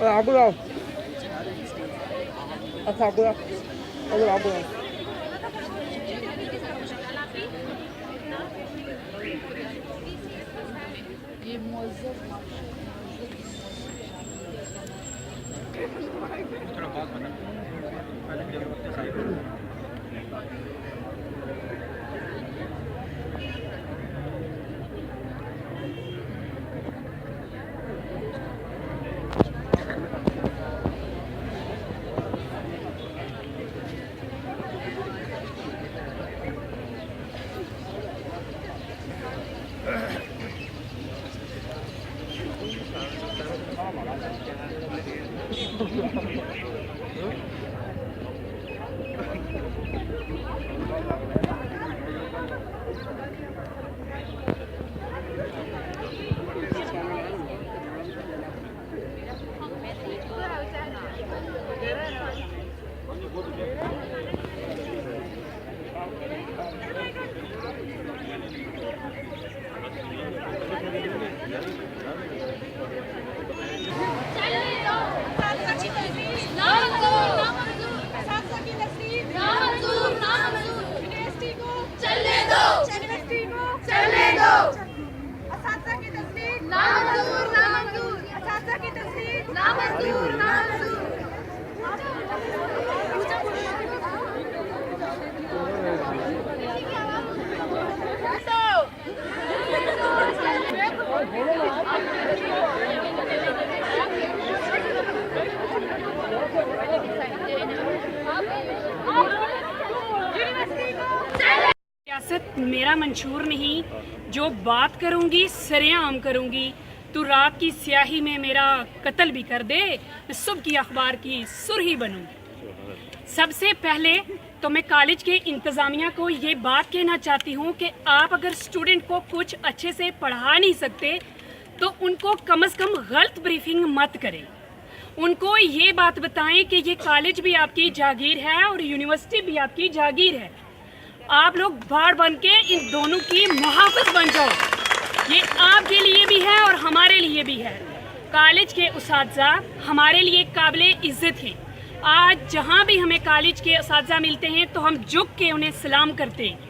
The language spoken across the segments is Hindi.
안 보여. 앞에 안 보여. 얼굴 안 보여. सियासत मेरा मंशूर नहीं, जो बात करूंगी सरेआम करूंगी। तू रात की स्याही में मेरा कत्ल भी कर दे, मैं सुबह की अखबार की सुर्खी बनूं। सबसे पहले तो मैं कॉलेज के इंतज़ामिया को ये बात कहना चाहती हूँ कि आप अगर स्टूडेंट को कुछ अच्छे से पढ़ा नहीं सकते तो उनको कम से कम गलत ब्रीफिंग मत करें। उनको ये बात बताएं कि ये कॉलेज भी आपकी जागीर है और यूनिवर्सिटी भी आपकी जागीर है। आप लोग बाढ़ बन के इन दोनों की मुहाफ़िज़ बन जाओ। ये आपके लिए भी है और हमारे लिए भी है। कॉलेज के उसातिज़ा हमारे लिए काबिल इज़्ज़त हैं। आज जहाँ भी हमें कॉलेज के उसातिज़ा मिलते हैं तो हम झुक के उन्हें सलाम करते हैं।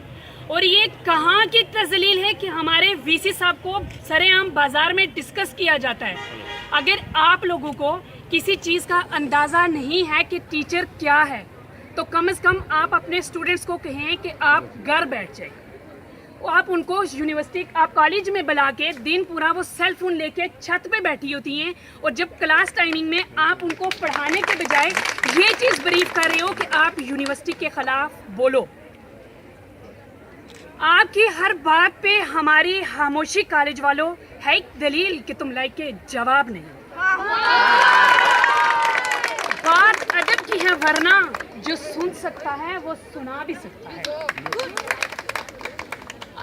और ये कहाँ की तज़लील है कि हमारे वीसी साहब को सरेआम बाज़ार में डिस्कस किया जाता है। अगर आप लोगों को किसी चीज़ का अंदाज़ा नहीं है कि टीचर क्या है तो कम से कम आप अपने स्टूडेंट्स को कहें कि आप घर बैठ जाए। आप उनको यूनिवर्सिटी आप कॉलेज में बुला के दिन पूरा वो सेल फोन लेके छत पे बैठी होती हैं और जब क्लास टाइमिंग में आप उनको पढ़ाने के बजाय ये चीज़ ब्रीफ कर रहे हो कि आप यूनिवर्सिटी के खिलाफ बोलो। आपकी हर बात पे हमारी खामोशी कॉलेज वालों है एक दलील कि तुम लाइक के जवाब नहीं। बात अदब की है, वरना जो सुन सकता है वो सुना भी सकता है।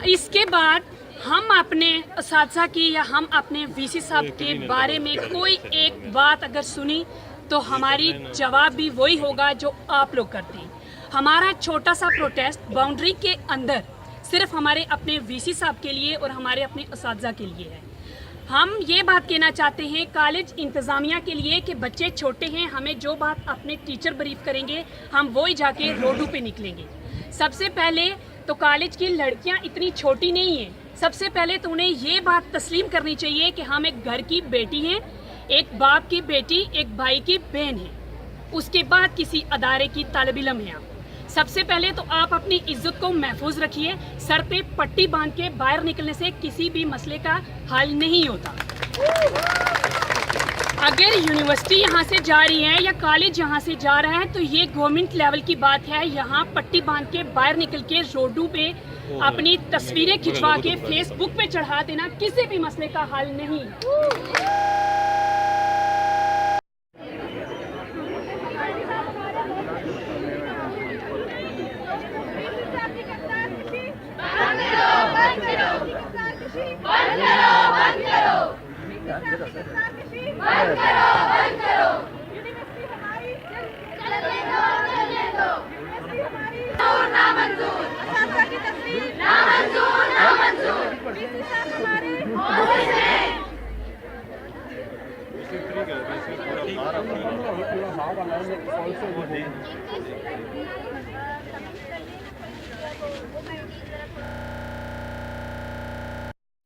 इसके बाद हम अपने उस्ताद की या हम अपने वीसी साहब के बारे में कोई एक बात अगर सुनी तो हमारी जवाब भी वही होगा जो आप लोग करते हैं। हमारा छोटा सा प्रोटेस्ट बाउंड्री के अंदर सिर्फ हमारे अपने वीसी साहब के लिए और हमारे अपने उस्ताद के लिए है। हम ये बात कहना चाहते हैं कॉलेज इंतज़ामिया के लिए कि बच्चे छोटे हैं, हमें जो बात अपने टीचर ब्रीफ करेंगे हम वही जाके रोडों पे निकलेंगे। सबसे पहले तो कॉलेज की लड़कियां इतनी छोटी नहीं हैं। सबसे पहले तो उन्हें ये बात तस्लीम करनी चाहिए कि हम एक घर की बेटी हैं, एक बाप की बेटी, एक भाई की बहन है, उसके बाद किसी अदारे की तालिब इल्म है। आप सबसे पहले तो आप अपनी इज्जत को महफूज रखिए। सर पे पट्टी बांध के बाहर निकलने से किसी भी मसले का हल नहीं होता। अगर यूनिवर्सिटी यहाँ से जा रही है या कॉलेज यहाँ से जा रहा है तो ये गवर्नमेंट लेवल की बात है। यहाँ पट्टी बांध के बाहर निकल के रोडों पे अपनी तस्वीरें खिंचवा के फेसबुक पे चढ़ा देना किसी भी मसले का हल नहीं।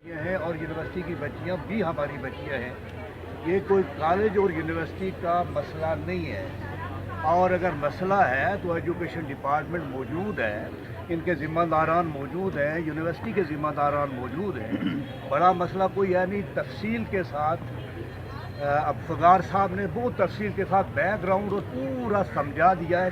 ये है और यूनिवर्सिटी की बच्चियां भी हमारी बच्चियां हैं। ये कोई कॉलेज और यूनिवर्सिटी का मसला नहीं है, और अगर मसला है तो एजुकेशन डिपार्टमेंट मौजूद है, इनके ज़िम्मेदारान मौजूद हैं, यूनिवर्सिटी के ज़िम्मेदारान मौजूद हैं। बड़ा मसला कोई है नहीं। तफसील के साथ अब फगार साहब ने बहुत तफसील के साथ बैकग्राउंड और पूरा समझा दिया है।